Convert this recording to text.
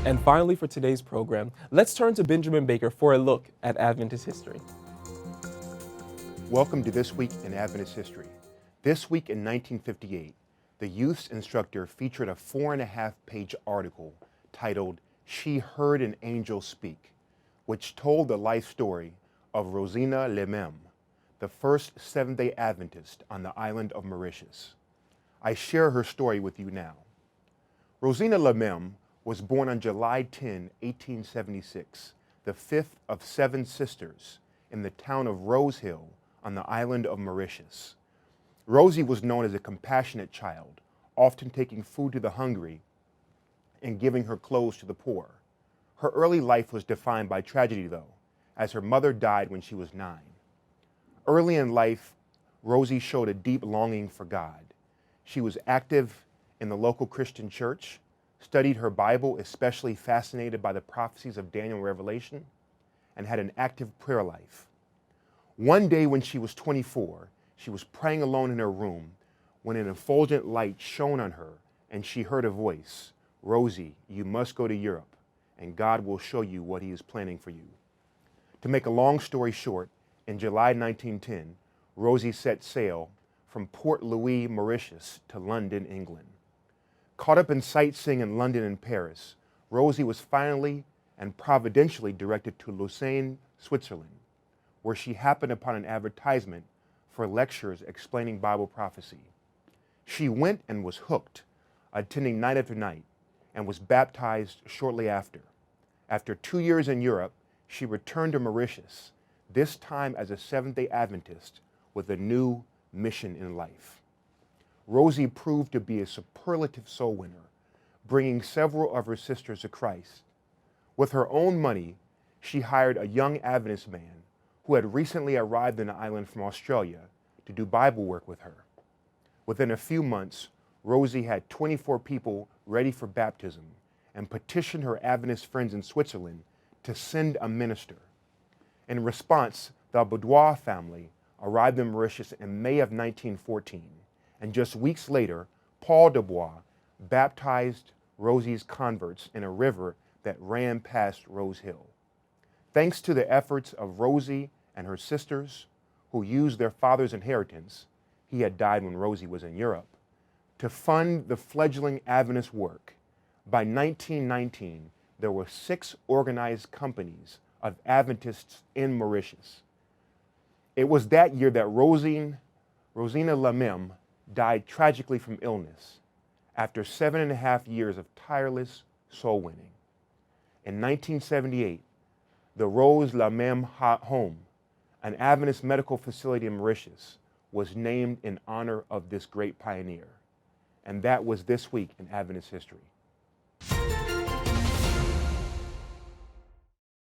And finally, for today's program, let's turn to Benjamin Baker for a look at Adventist history. Welcome to This Week in Adventist History. This week in 1958, the youth's instructor featured a 4.5-page article titled "She Heard an Angel Speak," which told the life story of Rosina Lemem, the first Seventh-day Adventist on the island of Mauritius. I share her story with you now. Rosina Lemem was born on July 10, 1876, the fifth of 7 sisters in the town of Rose Hill on the island of Mauritius. Rosie was known as a compassionate child, often taking food to the hungry and giving her clothes to the poor. Her early life was defined by tragedy, though, as her mother died when she was 9. Early in life, Rosie showed a deep longing for God. She was active in the local Christian church, studied her Bible, especially fascinated by the prophecies of Daniel and Revelation, and had an active prayer life. One day when she was 24, she was praying alone in her room when an effulgent light shone on her and she heard a voice, "Rosie, you must go to Europe and God will show you what he is planning for you." To make a long story short, in July 1910, Rosie set sail from Port Louis, Mauritius to London, England. Caught up in sightseeing in London and Paris, Rosie was finally and providentially directed to Lausanne, Switzerland, where she happened upon an advertisement for lectures explaining Bible prophecy. She went and was hooked, attending night after night, and was baptized shortly after. After 2 years in Europe, she returned to Mauritius, this time as a Seventh-day Adventist with a new mission in life. Rosie proved to be a superlative soul winner, bringing several of her sisters to Christ. With her own money, she hired a young Adventist man who had recently arrived on the island from Australia to do Bible work with her. Within a few months, Rosie had 24 people ready for baptism and petitioned her Adventist friends in Switzerland to send a minister. In response, the Boudoir family arrived in Mauritius in May of 1914, and just weeks later, Paul Dubois baptized Rosie's converts in a river that ran past Rose Hill. Thanks to the efforts of Rosie and her sisters, who used their father's inheritance — he had died when Rosie was in Europe — to fund the fledgling Adventist work, by 1919, there were 6 organized companies of Adventists in Mauritius. It was that year that Rosina Lemem died tragically from illness after 7.5 years of tireless soul winning. In 1978, the Rose Lemem Home, an Adventist medical facility in Mauritius, was named in honor of this great pioneer. And that was This Week in Adventist History.